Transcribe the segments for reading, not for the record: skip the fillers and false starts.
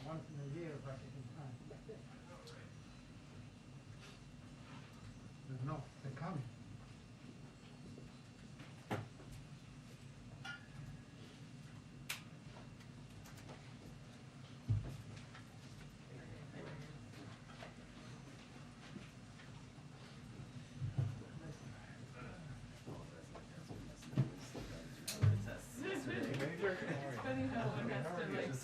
once in a year Vatican time. No, they're coming.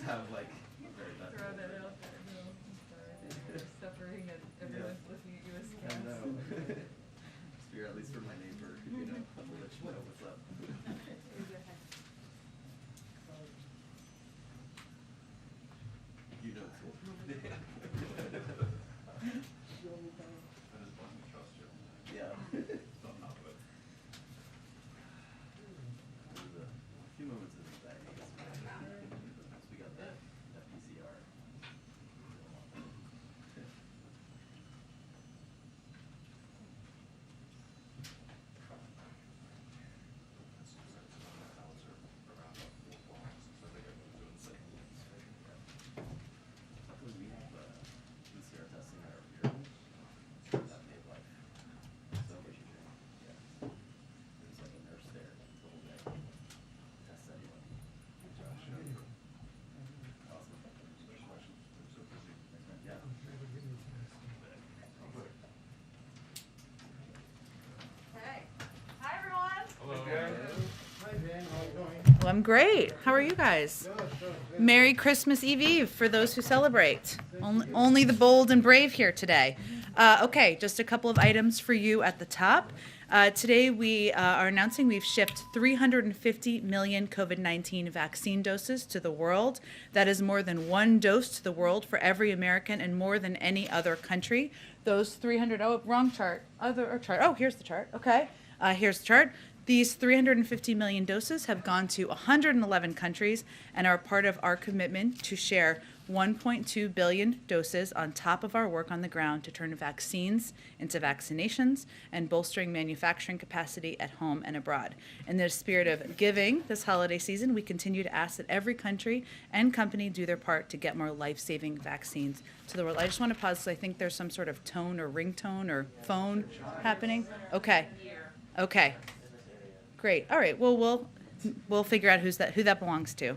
Have like throw that out there. No, I'm sorry. You're suffering and everyone's listening at you as I know. Spear at least for my neighbor, you know, I'll let you know what's up. You know too. Yeah. There's a few moments in the back. We got that PCR. We have PCR testing at our bureau. That made life so much easier. Yeah. There's like a nurse there the whole day. Test anyone. Awesome. Yeah. Hey. Hi, everyone. Hi, Dan, how are you doing? Well, I'm great. How are you guys? Merry Christmas Eve for those who celebrate. Only the bold and brave here today. Okay, just a couple of items for you at the top. Today we are announcing we've shipped 350 million COVID-19 vaccine doses to the world. That is more than one dose to the world for every American and more than any other country. Those 300, oh, wrong chart, other chart. Oh, here's the chart, okay. Here's the chart. These 350 million doses have gone to 111 countries and are part of our commitment to share 1.2 billion doses on top of our work on the ground to turn vaccines into vaccinations and bolstering manufacturing capacity at home and abroad. In the spirit of giving this holiday season, we continue to ask that every country and company do their part to get more life-saving vaccines to the world. I just want to pause because I think there's some sort of tone or ringtone or phone happening. Okay. Okay. Great. All right. Well, we'll figure out who that belongs to.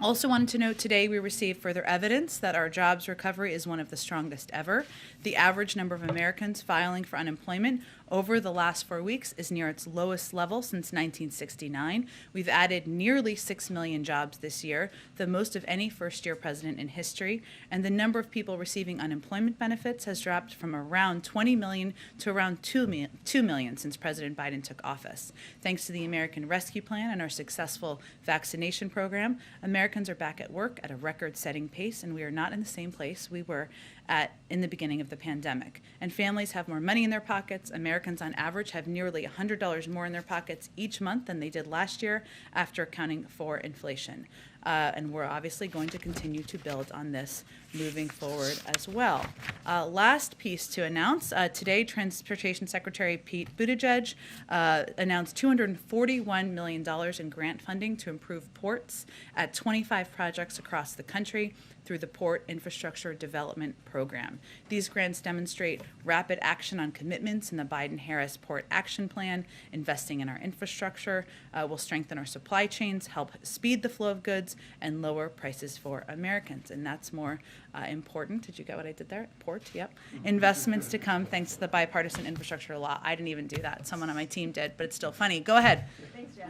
Also wanted to note today we received further evidence that our jobs recovery is one of the strongest ever. The average number of Americans filing for unemployment over the last 4 weeks is near its lowest level since 1969. We've added nearly 6 million jobs this year, the most of any first-year president in history, and the number of people receiving unemployment benefits has dropped from around 20 million to around 2 million since President Biden took office. Thanks to the American Rescue Plan and our successful vaccination program, Americans are back at work at a record-setting pace, and we are not in the same place we were at in the beginning of the pandemic. And families have more money in their pockets. Americans on average have nearly $100 more in their pockets each month than they did last year after accounting for inflation. And we're obviously going to continue to build on this moving forward as well. Last piece to announce, today Transportation Secretary Pete Buttigieg announced $241 million in grant funding to improve ports at 25 projects across the country through the Port Infrastructure Development Program. These grants demonstrate rapid action on commitments in the Biden-Harris Port Action Plan. Investing in our infrastructure will strengthen our supply chains, help speed the flow of goods, and lower prices for Americans. And that's more important. Did you get what I did there? Port, yep. Investments to come thanks to the bipartisan infrastructure law. I didn't even do that. Someone on my team did, but it's still funny. Go ahead. Thanks, Jen.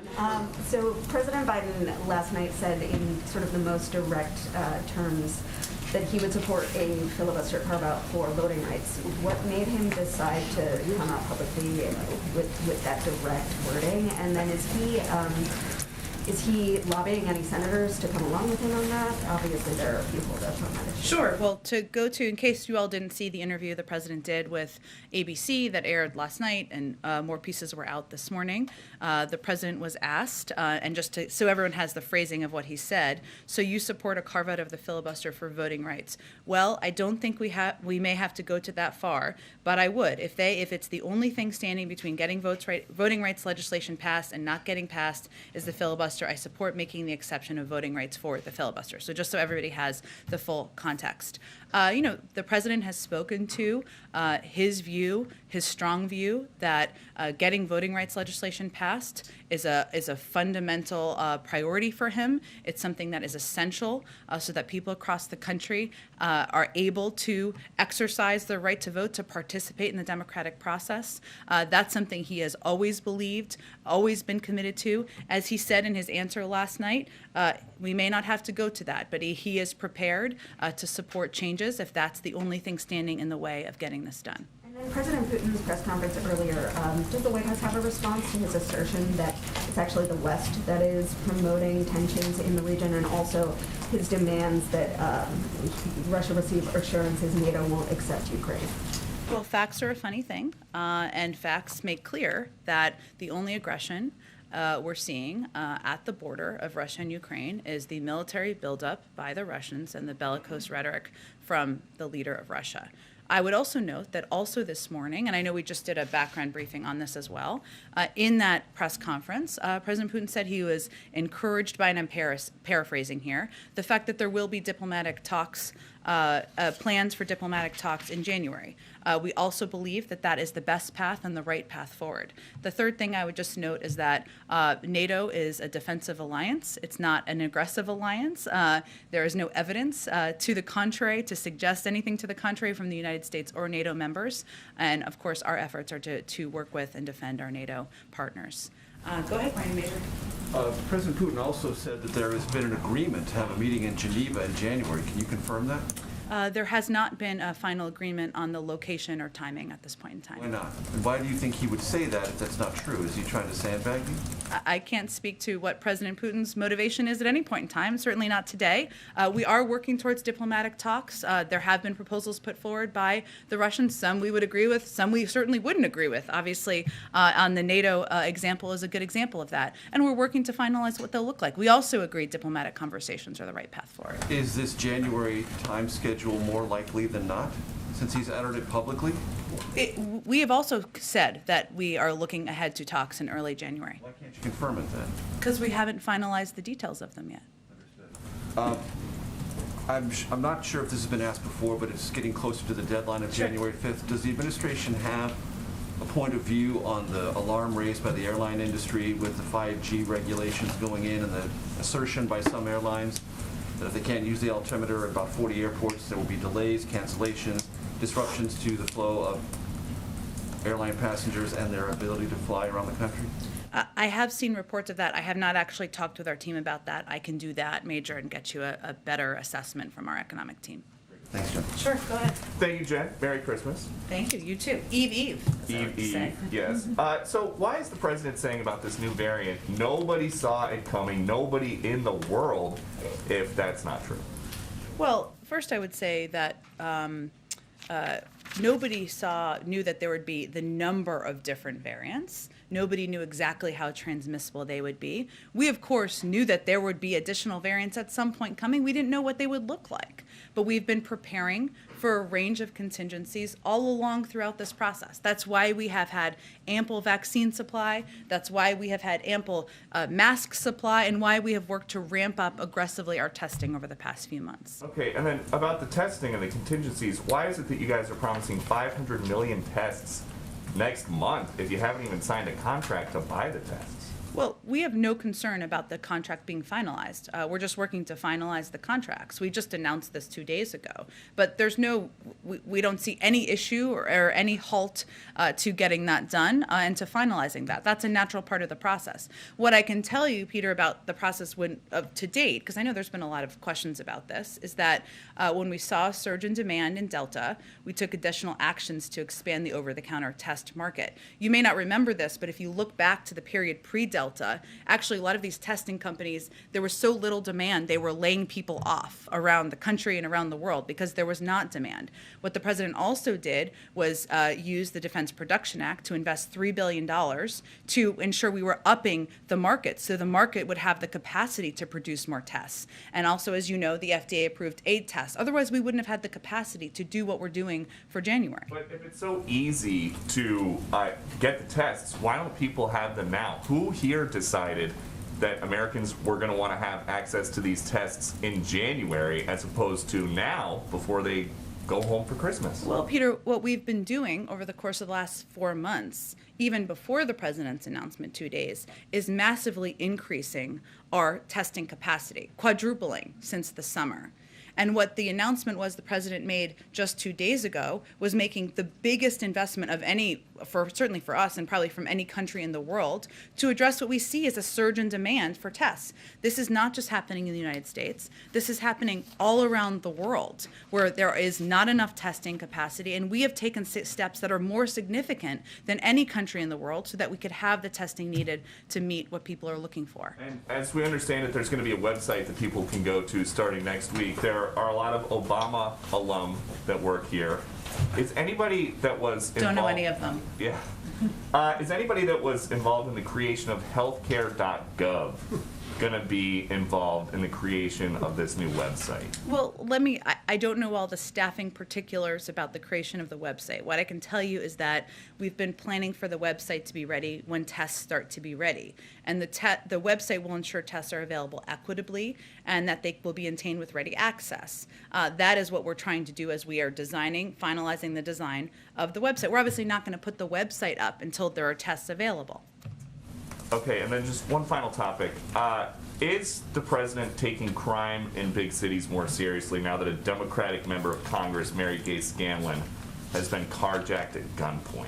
So President Biden last night said in sort of the most direct terms that he would support a filibuster carve-out for voting rights. What made him decide to come out publicly with that direct wording? And then is he lobbying any senators to come along with him on that? Obviously, there are a few holdups on that issue. Sure. Well, in case you all didn't see the interview the president did with ABC that aired last night, and more pieces were out this morning, the president was asked, and so everyone has the phrasing of what he said, so you support a carve-out of the filibuster for voting rights. Well, I don't think we may have to go to that far, but I would. If it's the only thing standing between getting voting rights legislation passed and not getting passed is the filibuster, filibuster. I support making the exception of voting rights for the filibuster. So just so everybody has the full context. The president has spoken to his view, his strong view that getting voting rights legislation passed is a fundamental priority for him. It's something that is essential so that people across the country are able to exercise their right to vote, to participate in the democratic process. That's something he has always believed, always been committed to. As he said in his answer last night, we may not have to go to that, but he is prepared to support changes if that's the only thing standing in the way of getting this done. And then President Putin's press conference earlier, does the White House have a response to his assertion that it's actually the West that is promoting tensions in the region, and also his demands that Russia receive assurances NATO won't accept Ukraine? Well, facts are a funny thing, and facts make clear that the only aggression we're seeing at the border of Russia and Ukraine is the military buildup by the Russians and the bellicose rhetoric from the leader of Russia. I would also note that also this morning, and I know we just did a background briefing on this as well, in that press conference, President Putin said he was encouraged by, and I'm paraphrasing here, the fact that there will be diplomatic talks, plans for diplomatic talks in January. We also believe that that is the best path and the right path forward. The third thing I would just note is that NATO is a defensive alliance. It's not an aggressive alliance. There is no evidence to the contrary, to suggest anything to the contrary from the United States or NATO members. And of course, our efforts are to work with and defend our NATO partners. Go ahead, Brian Major. President Putin also said that there has been an agreement to have a meeting in Geneva in January. Can you confirm that? There has not been a final agreement on the location or timing at this point in time. Why not? And why do you think he would say that if that's not true? Is he trying to sandbag you? I can't speak to what President Putin's motivation is at any point in time, certainly not today. We are working towards diplomatic talks. There have been proposals put forward by the Russians. Some we would agree with, some we certainly wouldn't agree with. Obviously, on the NATO example is a good example of that. And we're working to finalize what they'll look like. We also agree diplomatic conversations are the right path forward. Is this January time schedule more likely than not, since he's uttered it publicly? We have also said that we are looking ahead to talks in early January. Why can't you confirm it then? Because we haven't finalized the details of them yet. I'm not sure if this has been asked before, but it's getting closer to the deadline of Sure. January 5th. Does the administration have a point of view on the alarm raised by the airline industry with the 5G regulations going in, and the assertion by some airlines that if they can't use the altimeter at about 40 airports, there will be delays, cancellations, disruptions to the flow of airline passengers and their ability to fly around the country? I have seen reports of that. I have not actually talked with our team about that. I can do that, Major, and get you a better assessment from our economic team. Thanks, Jen. Sure, go ahead. Thank you, Jen. Merry Christmas. Thank you. You too. Eve. Eve, yes. So why is the president saying about this new variant, nobody saw it coming, nobody in the world, if that's not true? Well, first I would say that nobody knew that there would be the number of different variants. Nobody knew exactly how transmissible they would be. We, of course, knew that there would be additional variants at some point coming. We didn't know what they would look like. But we've been preparing for a range of contingencies all along throughout this process. That's why we have had ample vaccine supply. That's why we have had ample mask supply, and why we have worked to ramp up aggressively our testing over the past few months. Okay, and then about the testing and the contingencies, why is it that you guys are promising 500 million tests next month if you haven't even signed a contract to buy the tests? Well, we have no concern about the contract being finalized. We're just working to finalize the contracts. We just announced this 2 days ago. But there's we don't see any issue or any halt to getting that done and to finalizing that. That's a natural part of the process. What I can tell you, Peter, about the process to date, because I know there's been a lot of questions about this, is that when we saw a surge in demand in Delta, we took additional actions to expand the over-the-counter test market. You may not remember this, but if you look back to the period pre-Delta, actually a lot of these testing companies, there was so little demand, they were laying people off around the country and around the world because there was not demand. What the president also did was use the Defense Production Act to invest $3 billion to ensure we were upping the market so the market would have the capacity to produce more tests. And also, as you know, the FDA approved 8 tests. Otherwise, we wouldn't have had the capacity to do what we're doing for January. But if it's so easy to get the tests, why don't people have them now? Who here decided that Americans were going to want to have access to these tests in January as opposed to now before they go home for Christmas. Well, Peter, what we've been doing over the course of the last 4 months, even before the president's announcement 2 days, is massively increasing our testing capacity, quadrupling since the summer. And what the announcement was the president made just 2 days ago was making the biggest investment of any, certainly for us and probably from any country in the world, to address what we see as a surge in demand for tests. This is not just happening in the United States. This is happening all around the world where there is not enough testing capacity, and we have taken steps that are more significant than any country in the world so that we could have the testing needed to meet what people are looking for. And as we understand it, there's going to be a website that people can go to starting next week. There are a lot of Obama alum that work here. Is anybody that was involved... Don't know any of them. Yeah. Is anybody that was involved in the creation of healthcare.gov going to be involved in the creation of this new website? Well, I don't know all the staffing particulars about the creation of the website. What I can tell you is that we've been planning for the website to be ready when tests start to be ready. And the website will ensure tests are available equitably and that they will be obtained with ready access. That is what we're trying to do as we are finalizing the design of the website. We're obviously not going to put the website up until there are tests available. Okay, and then just one final topic. Is the president taking crime in big cities more seriously now that a Democratic member of Congress, Mary Gay Scanlon, has been carjacked at gunpoint?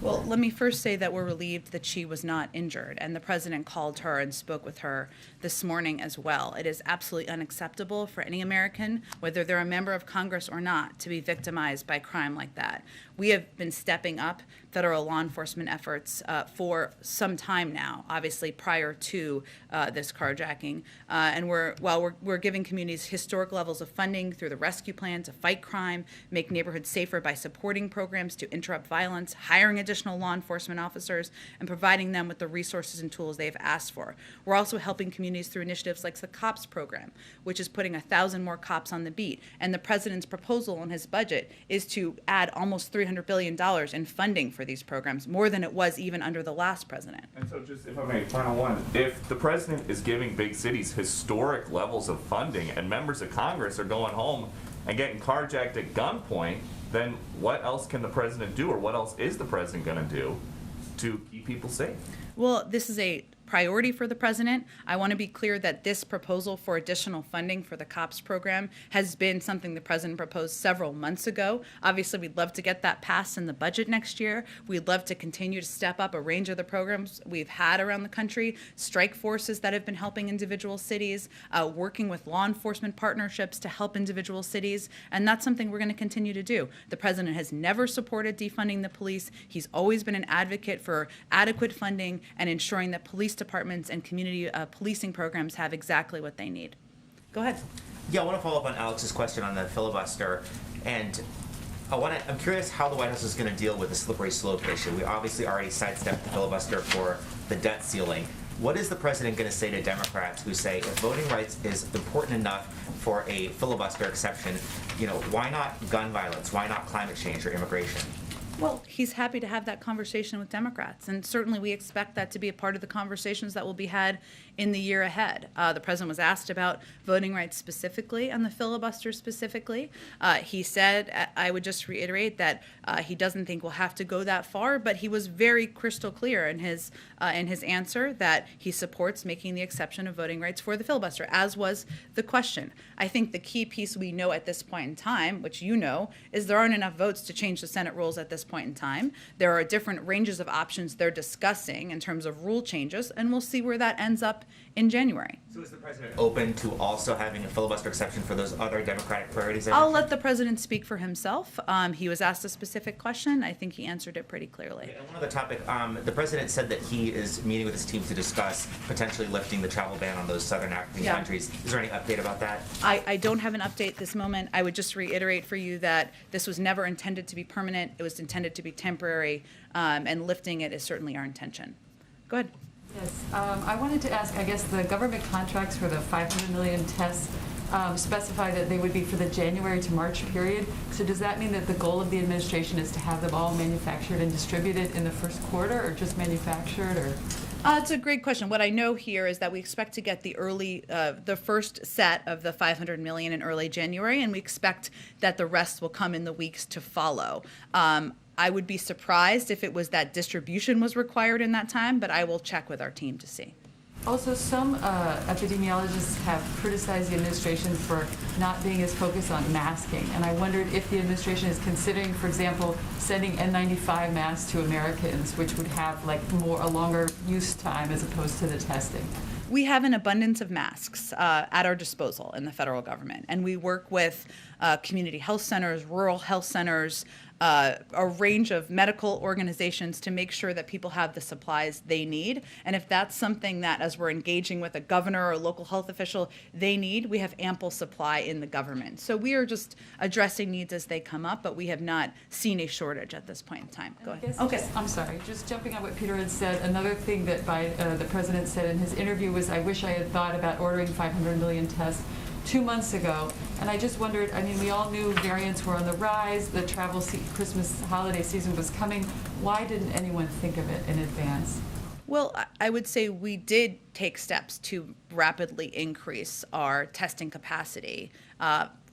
Well, let me first say that we're relieved that she was not injured, and the president called her and spoke with her this morning as well. It is absolutely unacceptable for any American, whether they're a member of Congress or not, to be victimized by crime like that. We have been stepping up federal law enforcement efforts for some time now, obviously prior to this carjacking. And we're giving communities historic levels of funding through the rescue plan to fight crime, make neighborhoods safer by supporting programs to interrupt violence, hiring additional law enforcement officers, and providing them with the resources and tools they've asked for. We're also helping communities through initiatives like the COPS program, which is putting 1,000 more cops on the beat. And the president's proposal in his budget is to add almost $300 billion in funding for these programs, more than it was even under the last president. And so just, if I may, final one. If the president is giving big cities historic levels of funding and members of Congress are going home and getting carjacked at gunpoint, then what else can the president do, or what else is the president going to do to keep people safe? Well, this is a priority for the president. I want to be clear that this proposal for additional funding for the COPS program has been something the president proposed several months ago. Obviously, we'd love to get that passed in the budget next year. We'd love to continue to step up a range of the programs we've had around the country, strike forces that have been helping individual cities, working with law enforcement partnerships to help individual cities, and that's something we're going to continue to do. The president has never supported defunding the police. He's always been an advocate for adequate funding and ensuring that police departments and community policing programs have exactly what they need. Go ahead. Yeah, I want to follow up on Alex's question on the filibuster, and I'm curious how the White House is going to deal with the slippery slope issue. We obviously already sidestepped the filibuster for the debt ceiling. What is the president going to say to Democrats who say if voting rights is important enough for a filibuster exception, why not gun violence? Why not climate change or immigration? Well, he's happy to have that conversation with Democrats, and certainly we expect that to be a part of the conversations that will be had in the year ahead. The president was asked about voting rights specifically and the filibuster specifically. He said, I would just reiterate that he doesn't think we'll have to go that far, but he was very crystal clear in his answer that he supports making the exception of voting rights for the filibuster, as was the question. I think the key piece we know at this point in time, which you know, is there aren't enough votes to change the Senate rules at this point in time. There are different ranges of options they're discussing in terms of rule changes, and we'll see where that ends up in January. So is the president open to also having a filibuster exception for those other Democratic priorities? I'll let the president speak for himself. He was asked a specific question. I think he answered it pretty clearly. Okay, and one other topic, the president said that he is meeting with his team to discuss potentially lifting the travel ban on those southern African countries. Is there any update about that? I don't have an update at this moment. I would just reiterate for you that this was never intended to be permanent. It was intended to be temporary, and lifting it is certainly our intention. Go ahead. Yes, I wanted to ask, I guess the government contracts for the 500 million tests specify that they would be for the January to March period. So does that mean that the goal of the administration is to have them all manufactured and distributed in the first quarter, or just manufactured, or? It's a great question. What I know here is that we expect to get the first set of the 500 million in early January, and we expect that the rest will come in the weeks to follow. I would be surprised if it was that distribution was required in that time, but I will check with our team to see. Also, some epidemiologists have criticized the administration for not being as focused on masking, and I wondered if the administration is considering, for example, sending N95 masks to Americans, which would have like a longer use time as opposed to the testing. We have an abundance of masks at our disposal in the federal government, and we work with community health centers, rural health centers, a range of medical organizations to make sure that people have the supplies they need. And if that's something that, as we're engaging with a governor or a local health official, they need, we have ample supply in the government. So we are just addressing needs as they come up, but we have not seen a shortage at this point in time. Go ahead. Okay. I'm sorry, just jumping on what Peter had said, another thing that the president said in his interview was, I wish I had thought about ordering 500 million tests 2 months ago. And I just wondered, I mean, we all knew variants were on the rise, the Christmas holiday season was coming. Why didn't anyone think of it in advance? Well, I would say we did take steps to rapidly increase our testing capacity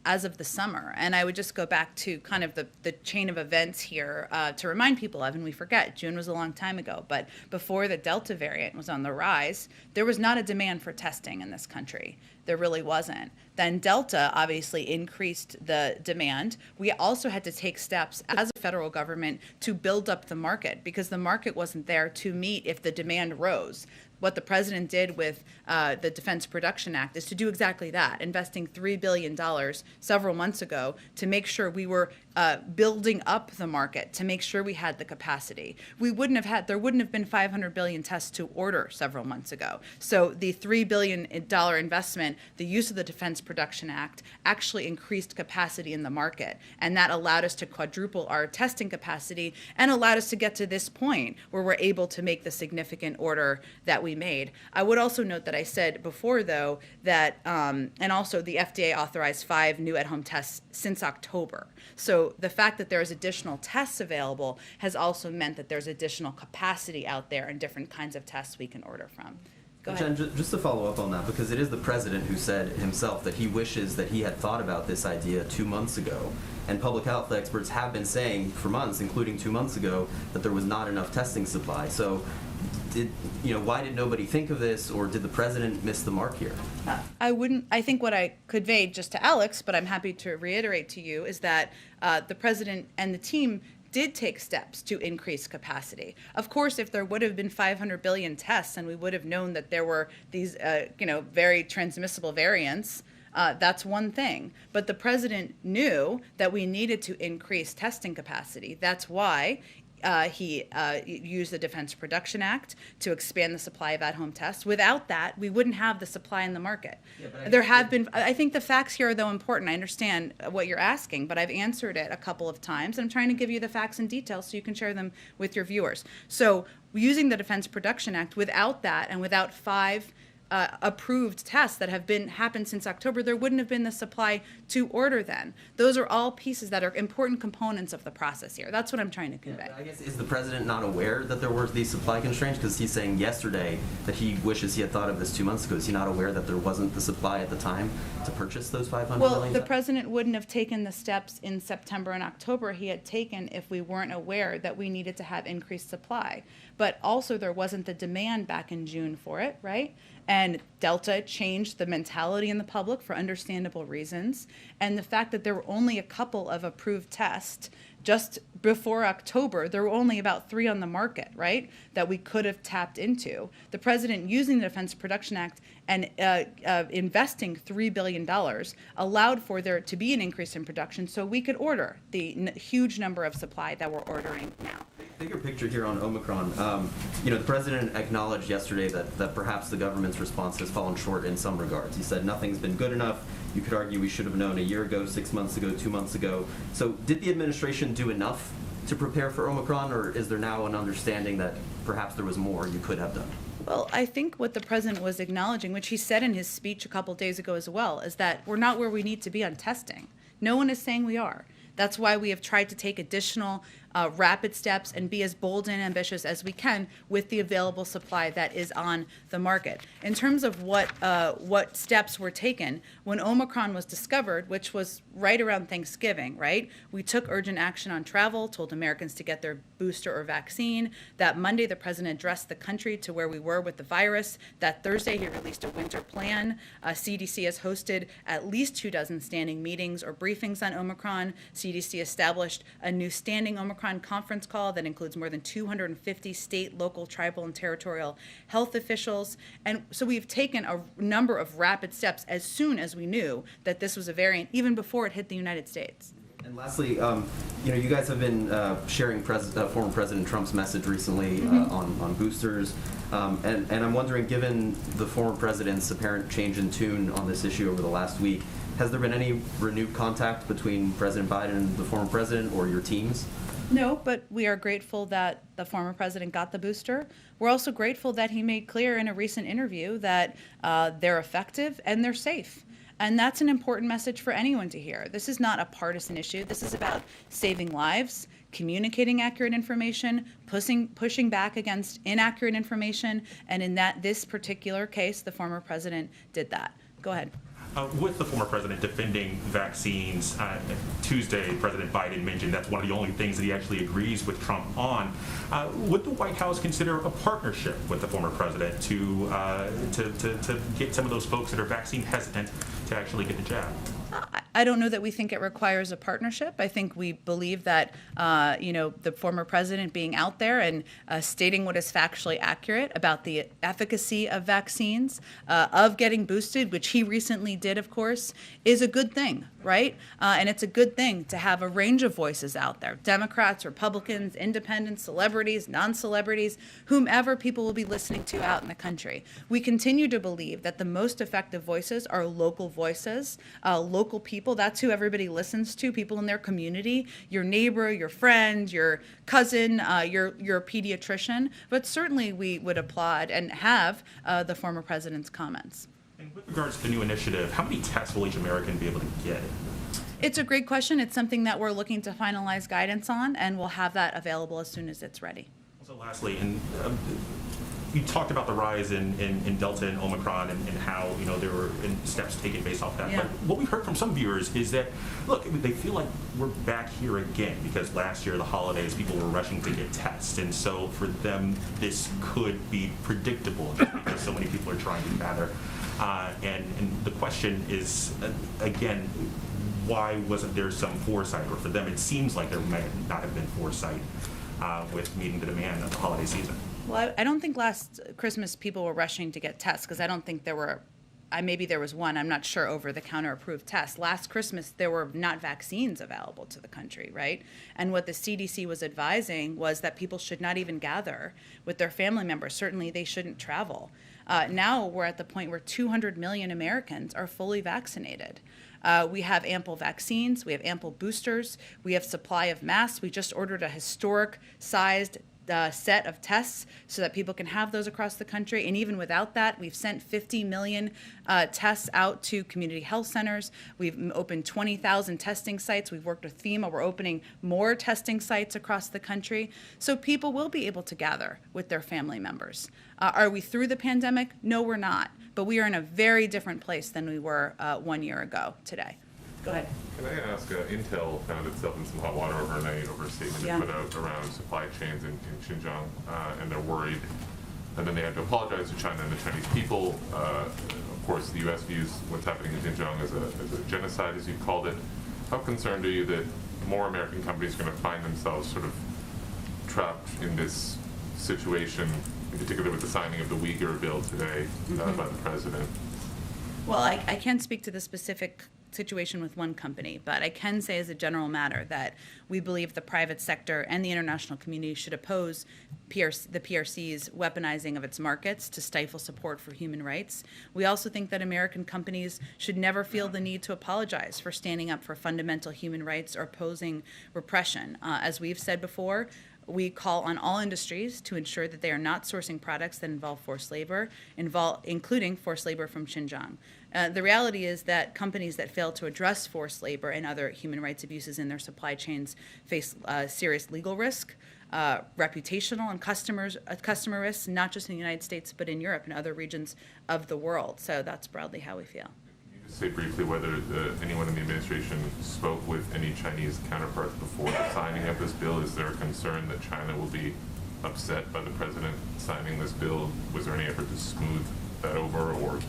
as of the summer. And I would just go back to kind of the chain of events here to remind people of, and we forget, June was a long time ago, but before the Delta variant was on the rise, there was not a demand for testing in this country. There really wasn't. Then Delta obviously increased the demand. We also had to take steps as a federal government to build up the market because the market wasn't there to meet if the demand rose. What the president did with the Defense Production Act is to do exactly that, investing $3 billion several months ago to make sure we were building up the market, to make sure we had the capacity. There wouldn't have been 500 billion tests to order several months ago. So the $3 billion investment, the use of the Defense Production Act, actually increased capacity in the market. And that allowed us to quadruple our testing capacity and allowed us to get to this point where we're able to make the significant order that we made. I would also note that I said before, though, that, and also the FDA authorized 5 new at-home tests since October. So the fact that there's additional tests available has also meant that there's additional capacity out there and different kinds of tests we can order from. Go ahead. Jen, just to follow up on that, because it is the president who said himself that he wishes that he had thought about this idea 2 months ago. And public health experts have been saying for months, including 2 months ago, that there was not enough testing supply. So why did nobody think of this, or did the president miss the mark here? I think what I conveyed just to Alex, but I'm happy to reiterate to you, is that the president and the team did take steps to increase capacity. Of course, if there would have been 500 billion tests and we would have known that there were these, very transmissible variants, that's one thing. But the president knew that we needed to increase testing capacity. That's why he used the Defense Production Act to expand the supply of at-home tests. Without that, we wouldn't have the supply in the market. Yeah, I think the facts here are, though, important. I understand what you're asking, but I've answered it a couple of times. And I'm trying to give you the facts and details so you can share them with your viewers. So using the Defense Production Act, without that and without 5 approved tests that have happened since October, there wouldn't have been the supply to order then. Those are all pieces that are important components of the process here. That's what I'm trying to convey. Yeah, I guess, is the president not aware that there were these supply constraints? Because he's saying yesterday that he wishes he had thought of this 2 months ago. Is he not aware that there wasn't the supply at the time to purchase those 500 Well, million? the president wouldn't have taken the steps in September and October he had taken if we weren't aware that we needed to have increased supply. But also there wasn't the demand back in June for it, right? And Delta changed the mentality in the public for understandable reasons. And the fact that there were only a couple of approved tests just before October, there were only about 3 on the market, right, that we could have tapped into. The president, using the Defense Production Act and investing $3 billion, allowed for there to be an increase in production so we could order the huge number of supply that we're ordering now. Bigger picture here on Omicron. The president acknowledged yesterday that perhaps the government's response has fallen short in some regards. He said nothing's been good enough. You could argue we should have known a year ago, 6 months ago, 2 months ago. So did the administration do enough to prepare for Omicron, or is there now an understanding that perhaps there was more you could have done? Well, I think what the president was acknowledging, which he said in his speech a couple days ago as well, is that we're not where we need to be on testing. No one is saying we are. That's why we have tried to take additional rapid steps and be as bold and ambitious as we can with the available supply that is on the market. In terms of what steps were taken, when Omicron was discovered, which was right around Thanksgiving, right? We took urgent action on travel, told Americans to get their booster or vaccine. That Monday, the president addressed the country to where we were with the virus. That Thursday, he released a winter plan. CDC has hosted at least 24 standing meetings or briefings on Omicron. CDC established a new standing Omicron conference call that includes more than 250 state, local, tribal, and territorial health officials. And so we've taken a number of rapid steps as soon as we knew that this was a variant, even before it hit the United States. And lastly, you guys have been sharing former President Trump's message recently on boosters, and I'm wondering, given the former president's apparent change in tune on this issue over the last week, has there been any renewed contact between President Biden and the former president or your teams? No, but we are grateful that the former president got the booster. We're also grateful that he made clear in a recent interview that they're effective and they're safe. And that's an important message for anyone to hear. This is not a partisan issue. This is about saving lives, communicating accurate information, pushing back against inaccurate information. And in this particular case, the former president did that. Go ahead. With the former president defending vaccines, Tuesday, President Biden mentioned that's one of the only things that he actually agrees with Trump on. Would the White House consider a partnership with the former president to get some of those folks that are vaccine hesitant to actually get the jab? I don't know that we think it requires a partnership. I think we believe that, the former president being out there and stating what is factually accurate about the efficacy of vaccines, of getting boosted, which he recently did, of course, is a good thing, right? And it's a good thing to have a range of voices out there. Democrats, Republicans, independents, celebrities, non-celebrities, whomever people will be listening to out in the country. We continue to believe that the most effective voices are local voices, local people. That's who everybody listens to, people in their community, your neighbor, your friend, your cousin, your pediatrician. But certainly we would applaud and have the former president's comments. And with regards to the new initiative, how many tests will each American be able to get? It's a great question. It's something that we're looking to finalize guidance on, and we'll have that available as soon as it's ready. So lastly, you talked about the rise in Delta and Omicron and how, there were steps taken based off that. Yeah. But what we've heard from some viewers is that, look, they feel like we're back here again because last year, the holidays, people were rushing to get tests. And so for them, this could be predictable just because so many people are trying to gather. And the question is, again, why wasn't there some foresight? Or for them, it seems like there might not have been foresight with meeting the demand of the holiday season. Well, I don't think last Christmas people were rushing to get tests because I don't think there were, maybe there was one, I'm not sure, over-the-counter approved test. Last Christmas, there were not vaccines available to the country, right? And what the CDC was advising was that people should not even gather with their family members. Certainly, they shouldn't travel. Now we're at the point where 200 million Americans are fully vaccinated. We have ample vaccines. We have ample boosters. We have supply of masks. We just ordered a historic-sized set of tests so that people can have those across the country. And even without that, we've sent 50 million tests out to community health centers. We've opened 20,000 testing sites. We've worked with FEMA. We're opening more testing sites across the country. So people will be able to gather with their family members. Are we through the pandemic? No, we're not. But we are in a very different place than we were 1 year ago today. Go ahead. Can I ask, Intel found itself in some hot water overnight over a statement they put out around supply chains in Xinjiang, and they're worried. And then they had to apologize to China and the Chinese people. Of course, the U.S. views what's happening in Xinjiang as a genocide, as you called it. How concerned are you that more American companies are going to find themselves sort of trapped in this situation, in particular with the signing of the Uyghur bill today by the president? Well, I can't speak to the specific situation with one company, but I can say as a general matter that we believe the private sector and the international community should oppose the PRC's weaponizing of its markets to stifle support for human rights. We also think that American companies should never feel the need to apologize for standing up for fundamental human rights or opposing repression. As we've said before, we call on all industries to ensure that they are not sourcing products that involve forced labor, including forced labor from Xinjiang. The reality is that companies that fail to address forced labor and other human rights abuses in their supply chains face serious legal risk, reputational and customer risks, not just in the United States, but in Europe and other regions of the world. So that's broadly how we feel. Can you just say briefly whether anyone in the administration spoke with any Chinese counterparts before the signing of this bill? Is there a concern that China will be upset by the president signing this bill? Was there any effort to smooth that over or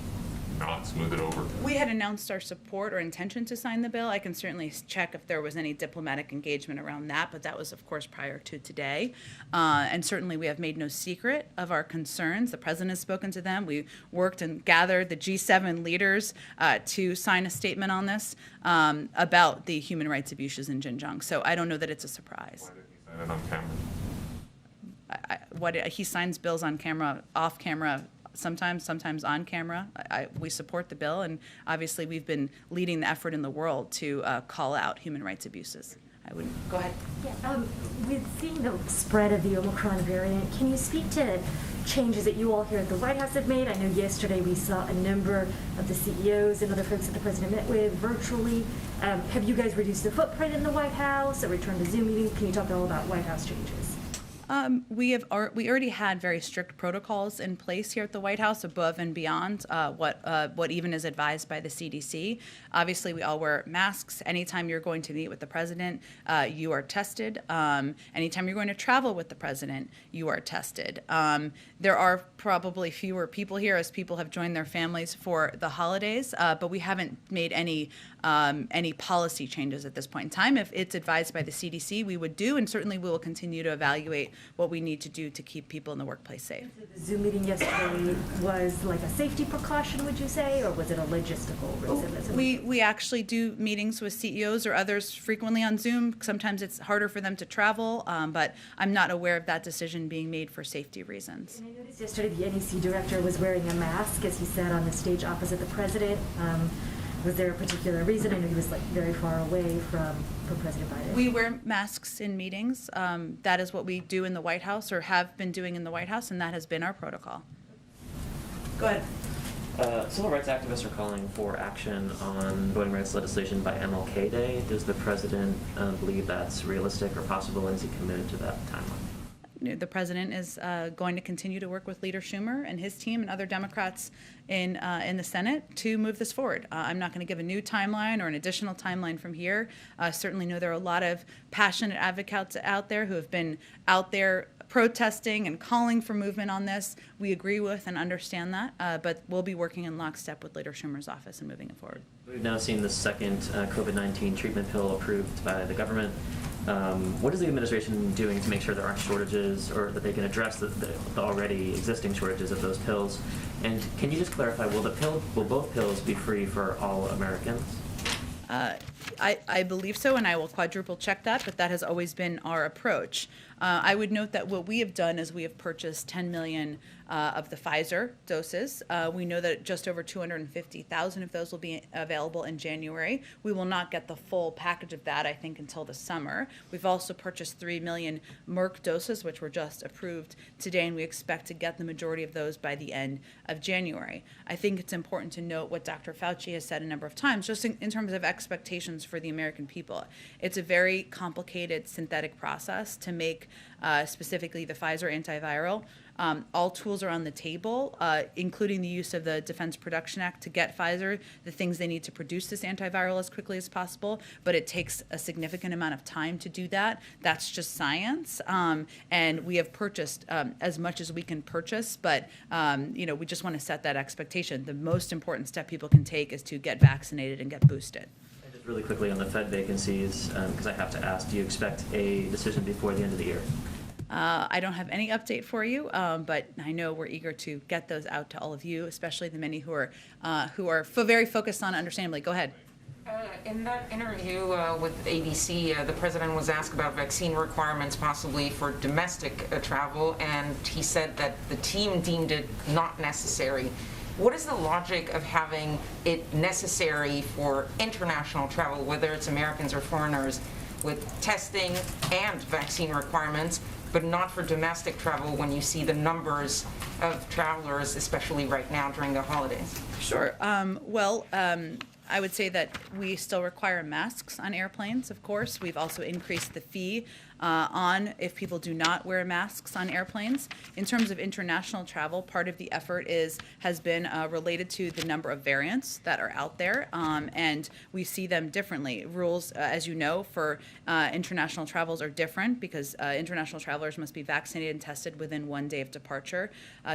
not smooth it over? We had announced our support or intention to sign the bill. I can certainly check if there was any diplomatic engagement around that, but that was, of course, prior to today. And certainly we have made no secret of our concerns. The president has spoken to them. We worked and gathered the G7 leaders to sign a statement on this about the human rights abuses in Xinjiang. So I don't know that it's a surprise. Why did he sign it on camera? He signs bills on camera, off camera, sometimes on camera. We support the bill, and obviously we've been leading the effort in the world to call out human rights abuses. Go ahead. Yeah, with seeing the spread of the Omicron variant, can you speak to changes that you all here at the White House have made? I know yesterday we saw a number of the CEOs and other folks that the president met with virtually. Have you guys reduced the footprint in the White House, a return to Zoom meetings? Can you talk all about White House changes? We already had very strict protocols in place here at the White House, above and beyond what even is advised by the CDC. Obviously, we all wear masks. Anytime you're going to meet with the president, you are tested. Anytime you're going to travel with the president, you are tested. There are probably fewer people here as people have joined their families for the holidays, but we haven't made any policy changes at this point in time. If it's advised by the CDC, we would do, and certainly we will continue to evaluate what we need to do to keep people in the workplace safe. The Zoom meeting yesterday was like a safety precaution, would you say, or was it a logistical reason? We actually do meetings with CEOs or others frequently on Zoom. Sometimes it's harder for them to travel, but I'm not aware of that decision being made for safety reasons. And I noticed yesterday the NEC director was wearing a mask as he sat on the stage opposite the president. Was there a particular reason? I know he was very far away from President Biden. We wear masks in meetings. That is what we do in the White House, or have been doing in the White House, and that has been our protocol. Go ahead. Civil rights activists are calling for action on voting rights legislation by MLK Day. Does the president believe that's realistic or possible, and is he committed to that timeline? The president is going to continue to work with Leader Schumer and his team and other Democrats in the Senate to move this forward. I'm not going to give a new timeline or an additional timeline from here. Certainly know there are a lot of passionate advocates out there who have been out there protesting and calling for movement on this. We agree with and understand that, but we'll be working in lockstep with Leader Schumer's office and moving it forward. We've now seen the second COVID-19 treatment pill approved by the government. What is the administration doing to make sure there aren't shortages, or that they can address the already existing shortages of those pills? And can you just clarify, will both pills be free for all Americans? I believe so, and I will quadruple check that, but that has always been our approach. I would note that what we have done is we have purchased 10 million of the Pfizer doses. We know that just over 250,000 of those will be available in January. We will not get the full package of that, I think, until the summer. We've also purchased 3 million Merck doses, which were just approved today, and we expect to get the majority of those by the end of January. I think it's important to note what Dr. Fauci has said a number of times, just in terms of expectations for the American people. It's a very complicated synthetic process to make specifically the Pfizer antiviral. All tools are on the table, including the use of the Defense Production Act to get Pfizer the things they need to produce this antiviral as quickly as possible, but it takes a significant amount of time to do that. That's just science, and we have purchased as much as we can purchase, but we just want to set that expectation. The most important step people can take is to get vaccinated and get boosted. And just really quickly on the Fed vacancies, because I have to ask, do you expect a decision before the end of the year? I don't have any update for you, but I know we're eager to get those out to all of you, especially the many who are very focused on, understandably. Go ahead. In that interview with ABC, the president was asked about vaccine requirements possibly for domestic travel, and he said that the team deemed it not necessary. What is the logic of having it necessary for international travel, whether it's Americans or foreigners, with testing and vaccine requirements, but not for domestic travel when you see the numbers of travelers, especially right now during the holidays? Sure. I would say that we still require masks on airplanes, of course. We've also increased the fee on if people do not wear masks on airplanes. In terms of international travel, part of the effort has been related to the number of variants that are out there, and we see them differently. Rules, as you know, for international travels are different because international travelers must be vaccinated and tested within 1 day of departure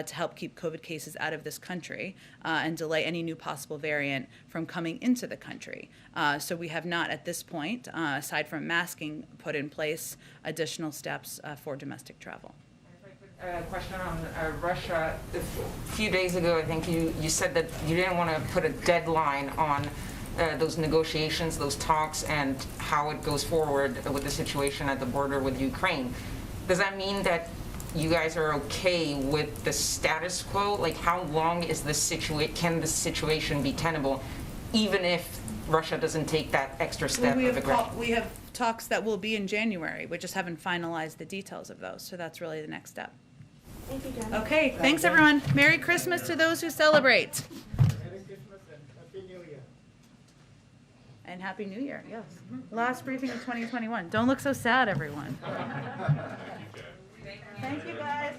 to help keep COVID cases out of this country and delay any new possible variant from coming into the country. So we have not, at this point, aside from masking, put in place additional steps for domestic travel. A question on Russia. A few days ago, I think you said that you didn't want to put a deadline on those negotiations, those talks, and how it goes forward with the situation at the border with Ukraine. Does that mean that you guys are okay with the status quo? Like, how long is this can this situation be tenable, even if Russia doesn't take that extra step of aggression? We have talks that will be in January. We just haven't finalized the details of those, so that's really the next step. Thank you, Jen. Okay, thanks everyone. Merry Christmas to those who celebrate. Merry Christmas and Happy New Year. And Happy New Year, yes. Last briefing of 2021. Don't look so sad, everyone. Thank you, guys.